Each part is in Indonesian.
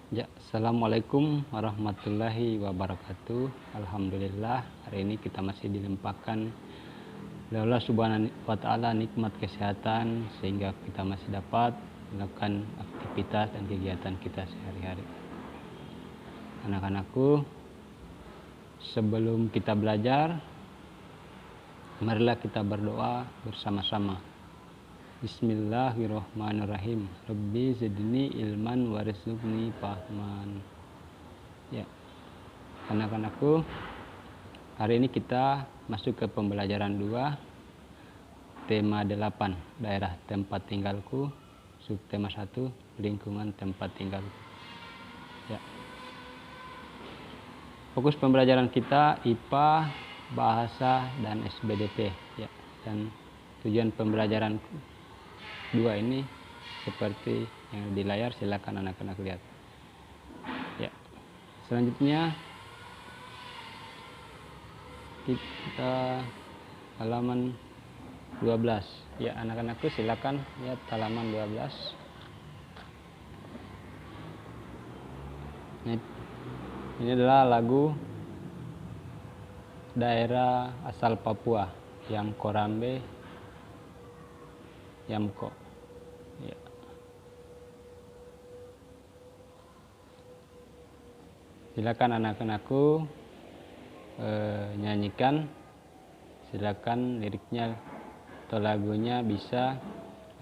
Ya, Assalamualaikum warahmatullahi wabarakatuh. Alhamdulillah, hari ini kita masih dilimpahkan oleh Allah Subhanahu wa Ta'ala nikmat kesehatan sehingga kita masih dapat melakukan aktivitas dan kegiatan kita sehari-hari. Anak-anakku, sebelum kita belajar, marilah kita berdoa bersama-sama. Bismillahirrahmanirrahim. Rabbi zidni ilman warzuqni fahman. Ya, anak-anakku, hari ini kita masuk ke pembelajaran 2, tema 8, daerah tempat tinggalku, subtema 1, lingkungan tempat tinggalku. Ya. Fokus pembelajaran kita IPA, bahasa, dan SBDP. Ya, dan tujuan pembelajaran 2 ini seperti yang di layar, silakan anak-anak lihat. Ya. Selanjutnya kita halaman 12. Ya, anak-anakku silakan lihat halaman 12. Ini adalah lagu daerah asal Papua yang Korambe Yamko. Ya. Silakan anak-anakku nyanyikan. Silakan liriknya atau lagunya bisa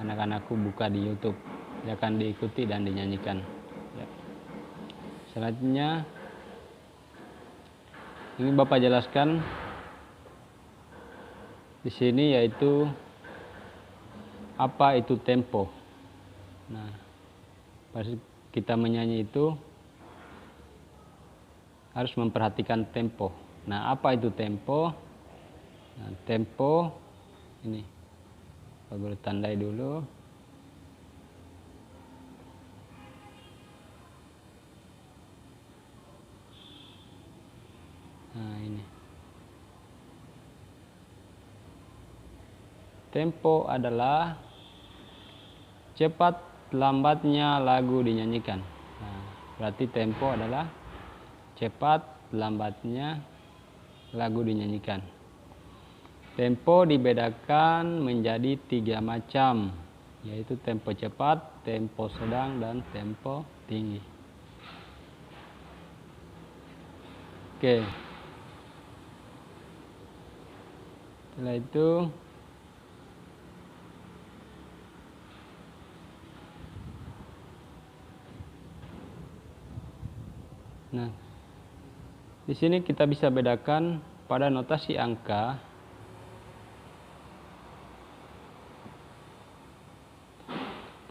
anak-anakku buka di YouTube. Silakan diikuti dan dinyanyikan. Ya. Selanjutnya ini Bapak jelaskan di sini yaitu apa itu tempo. Nah, pas kita menyanyi itu harus memperhatikan tempo. Nah, apa itu tempo? Nah, tempo ini Pak Guru tandai dulu. Nah, ini. Tempo adalah cepat lambatnya lagu dinyanyikan. Nah, berarti tempo adalah cepat lambatnya lagu dinyanyikan. Tempo dibedakan menjadi 3 macam, yaitu tempo cepat, tempo sedang, dan tempo tinggi. Oke. Setelah itu nah, di sini kita bisa bedakan pada notasi angka.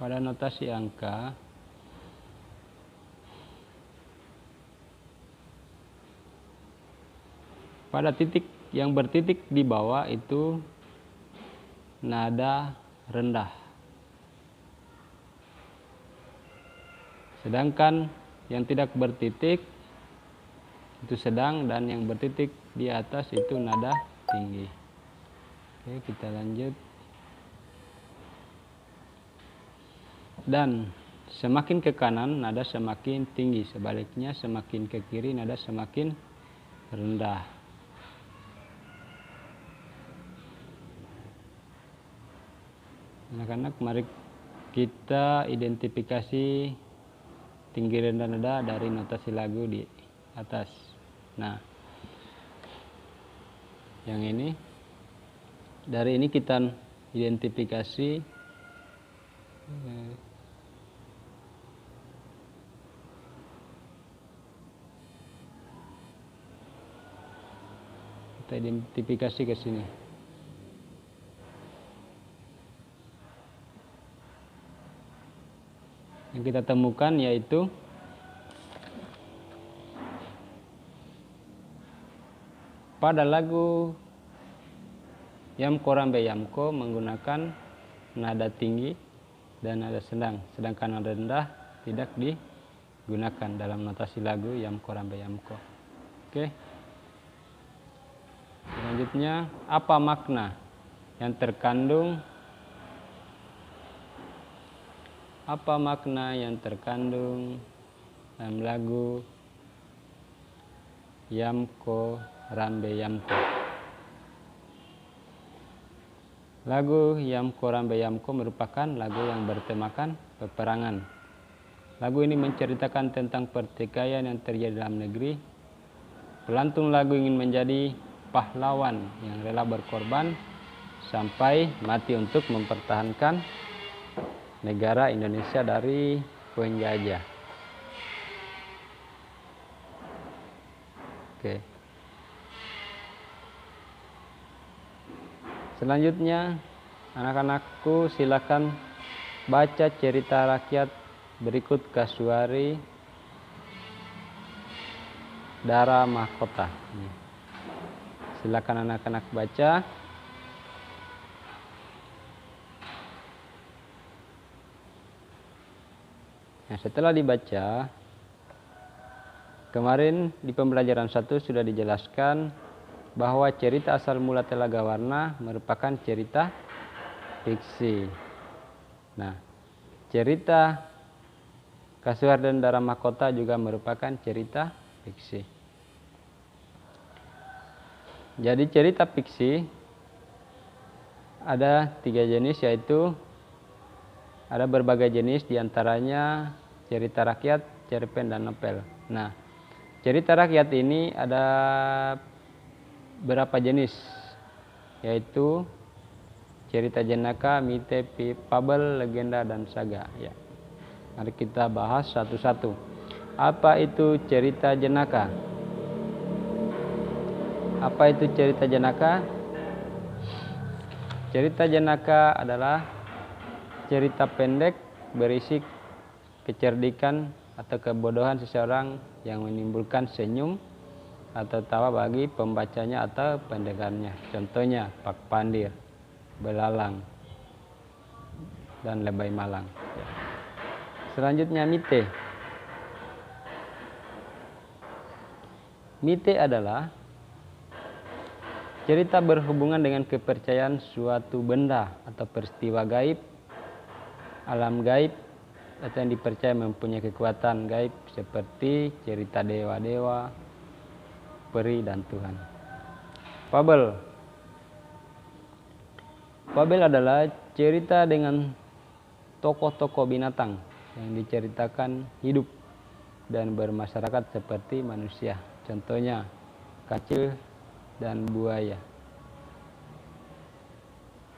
Pada notasi angka pada titik yang bertitik di bawah itu nada rendah. Sedangkan yang tidak bertitik itu sedang, dan yang bertitik di atas itu nada tinggi. Oke, kita lanjut. Dan semakin ke kanan nada semakin tinggi, sebaliknya semakin ke kiri nada semakin rendah. Anak-anak, mari kita identifikasi tinggi rendah nada dari notasi lagu di atas. Nah, yang ini, dari ini kita identifikasi ke sini. Yang kita temukan yaitu pada lagu Yam Korambe Yamko menggunakan nada tinggi dan nada sedang, sedangkan nada rendah tidak digunakan dalam notasi lagu Yam Korambe Yamko. Oke. Selanjutnya, apa makna yang terkandung dalam lagu Yamko Rambe Yamko. Lagu Yamko Rambe Yamko merupakan lagu yang bertemakan peperangan. Lagu ini menceritakan tentang pertikaian yang terjadi dalam negeri. Pelantun lagu ingin menjadi pahlawan yang rela berkorban sampai mati untuk mempertahankan negara Indonesia dari penjajah. Oke. Selanjutnya, anak-anakku silakan baca cerita rakyat berikut Kasuari Dara Mahkota. Silakan anak-anak baca. Nah, setelah dibaca, kemarin di pembelajaran 1 sudah dijelaskan bahwa cerita asal mula Telaga Warna merupakan cerita fiksi. Nah, cerita Kasuari dan Dara Mahkota juga merupakan cerita fiksi. Jadi cerita fiksi ada 3 jenis, yaitu ada berbagai jenis, diantaranya cerita rakyat, cerpen, dan novel. Nah, cerita rakyat ini ada berapa jenis, yaitu cerita jenaka, mite, fabel, legenda, dan saga. Ya, mari kita bahas satu-satu. Apa itu cerita jenaka? Apa itu cerita jenaka? Cerita jenaka adalah cerita pendek berisi kecerdikan atau kebodohan seseorang yang menimbulkan senyum atau tawa bagi pembacanya atau pendengarnya. Contohnya Pak Pandir, Belalang, dan Lebay Malang. Selanjutnya mite. Mite adalah cerita berhubungan dengan kepercayaan suatu benda atau peristiwa gaib, alam gaib, atau yang dipercaya mempunyai kekuatan gaib seperti cerita dewa-dewa, peri, dan Tuhan. Fabel. Fabel adalah cerita dengan tokoh-tokoh binatang yang diceritakan hidup dan bermasyarakat seperti manusia. Contohnya kancil dan buaya.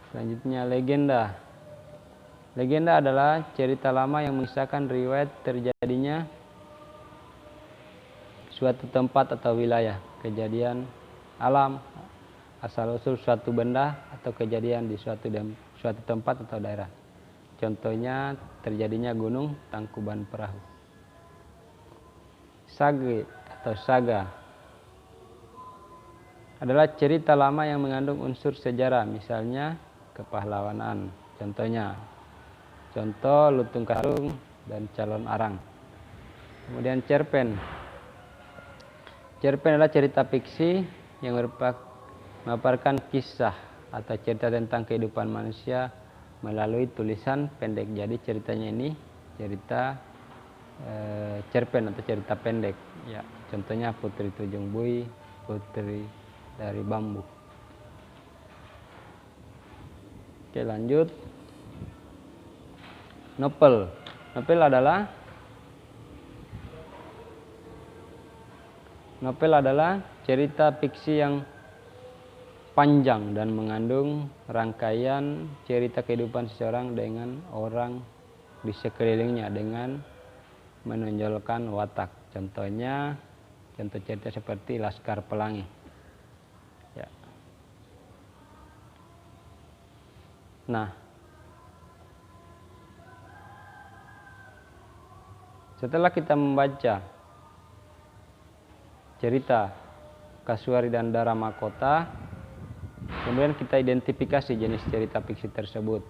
Selanjutnya legenda. Legenda adalah cerita lama yang mengisahkan riwayat terjadinya suatu tempat atau wilayah, kejadian alam, asal-usul suatu benda atau kejadian di suatu tempat atau daerah. Contohnya terjadinya Gunung Tangkuban Perahu. Sage atau saga adalah cerita lama yang mengandung unsur sejarah, misalnya kepahlawanan. Contoh Lutung Karung dan Calon Arang. Kemudian cerpen. Cerpen adalah cerita fiksi yang memaparkan kisah atau cerita tentang kehidupan manusia melalui tulisan pendek. Jadi ceritanya ini cerita cerpen atau cerita pendek. Ya, contohnya Putri Tujung Bui, Putri dari Bambu. Oke, lanjut. Novel. Novel adalah cerita fiksi yang panjang dan mengandung rangkaian cerita kehidupan seseorang dengan orang di sekelilingnya dengan menonjolkan watak. Contoh cerita seperti Laskar Pelangi. Ya. Nah, setelah kita membaca cerita Kasuari dan Dara Mahkota, kemudian kita identifikasi jenis cerita fiksi tersebut.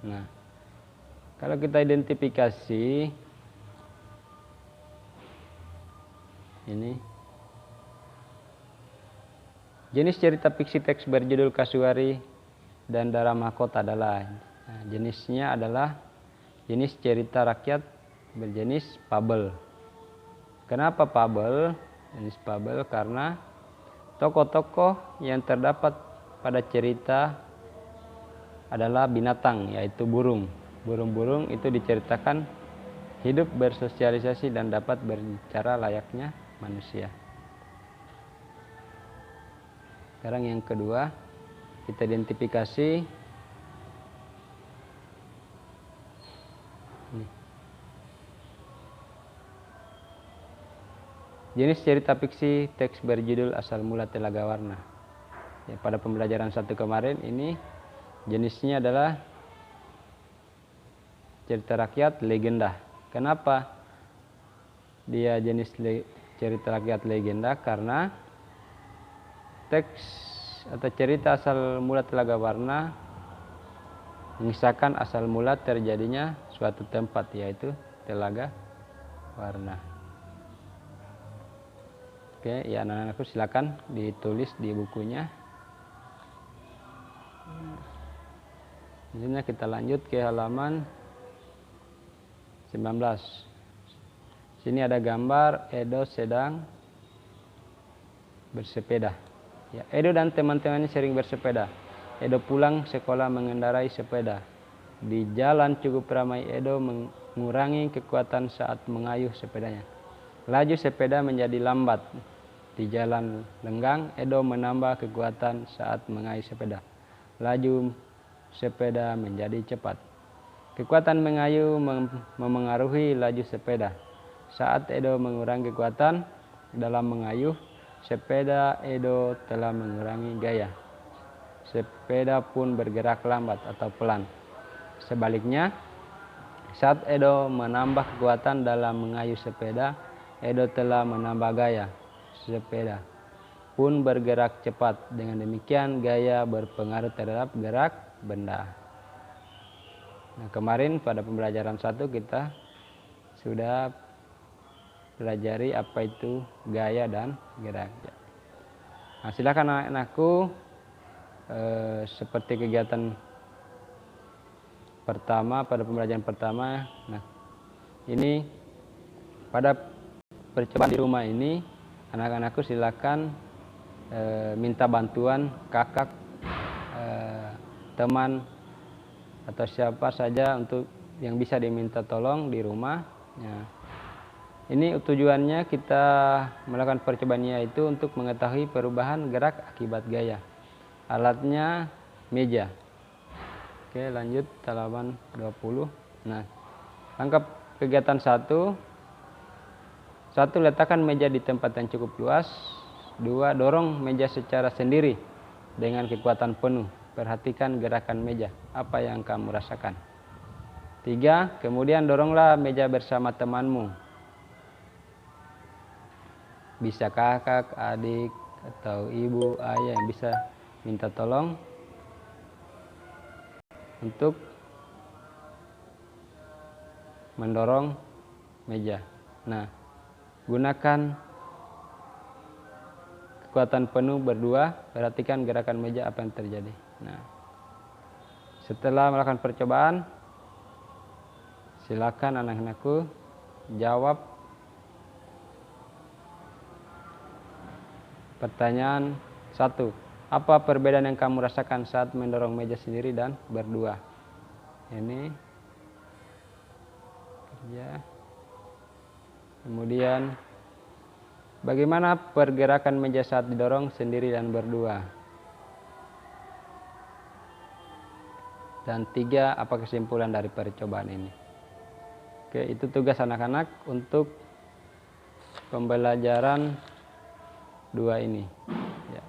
Nah, kalau kita identifikasi ini, jenis cerita fiksi teks berjudul Kasuari dan Dara Mahkota adalah jenisnya adalah jenis cerita rakyat berjenis fabel. Kenapa fabel? Jenis fabel karena tokoh-tokoh yang terdapat pada cerita adalah binatang, yaitu burung. Burung-burung itu diceritakan hidup, bersosialisasi, dan dapat berbicara layaknya manusia. Sekarang yang kedua, kita identifikasi jenis cerita fiksi teks berjudul Asal Mula Telaga Warna. Ya, pada pembelajaran 1 kemarin ini jenisnya adalah cerita rakyat legenda. Kenapa dia jenis cerita rakyat legenda? Karena teks atau cerita Asal Mula Telaga Warna mengisahkan asal mula terjadinya suatu tempat, yaitu Telaga Warna. Oke, ya anak-anakku silakan ditulis di bukunya. Selanjutnya kita lanjut ke halaman 19. Sini ada gambar Edo sedang bersepeda. Ya, Edo dan teman-temannya sering bersepeda. Edo pulang sekolah mengendarai sepeda. Di jalan cukup ramai. Edo mengurangi kekuatan saat mengayuh sepedanya. Laju sepeda menjadi lambat. Di jalan lenggang, Edo menambah kekuatan saat mengayuh sepeda. Laju sepeda menjadi cepat. Kekuatan mengayuh memengaruhi laju sepeda. Saat Edo mengurangi kekuatan dalam mengayuh sepeda, Edo telah mengurangi gaya. Sepeda pun bergerak lambat atau pelan. Sebaliknya, saat Edo menambah kekuatan dalam mengayuh sepeda, Edo telah menambah gaya. Sepeda pun bergerak cepat. Dengan demikian, gaya berpengaruh terhadap gerak benda. Nah, kemarin pada pembelajaran 1 kita sudah pelajari apa itu gaya dan gerak. Nah, silakan anak-anakku seperti kegiatan pertama pada pembelajaran pertama. Nah, ini pada percobaan di rumah ini anak-anakku silakan minta bantuan kakak, teman, atau siapa saja untuk yang bisa diminta tolong di rumah. Ya. Ini tujuannya kita melakukan percobaannya itu untuk mengetahui perubahan gerak akibat gaya. Alatnya meja. Oke, lanjut halaman 20. Nah, tangkap kegiatan 1. 1. Letakkan meja di tempat yang cukup luas. 2. Dorong meja secara sendiri dengan kekuatan penuh. Perhatikan gerakan meja. Apa yang kamu rasakan? 3. Kemudian doronglah meja bersama temanmu. Bisa kakak, adik, atau ibu, ayah yang bisa minta tolong untuk mendorong meja. Nah, gunakan kekuatan penuh berdua. Perhatikan gerakan meja apa yang terjadi. Nah, setelah melakukan percobaan, silakan anak-anakku jawab pertanyaan 1. Apa perbedaan yang kamu rasakan saat mendorong meja sendiri dan berdua? Ini kerja. Kemudian, bagaimana pergerakan meja saat didorong sendiri dan berdua? Dan 3, apa kesimpulan dari percobaan ini? Oke, itu tugas anak-anak untuk pembelajaran 2 ini. Ya.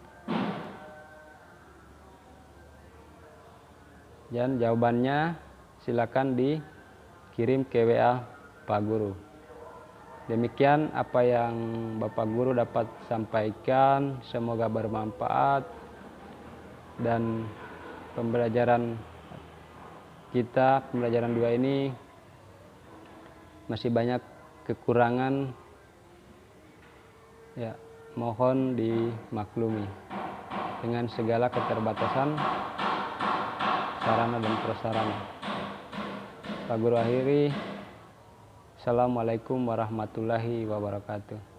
Dan jawabannya silakan dikirim ke WA Pak Guru. Demikian apa yang Bapak Guru dapat sampaikan. Semoga bermanfaat. Dan pembelajaran kita, pembelajaran 2 ini masih banyak kekurangan. Ya, mohon dimaklumi dengan segala keterbatasan sarana dan prasarana. Pak Guru akhiri. Assalamualaikum warahmatullahi wabarakatuh.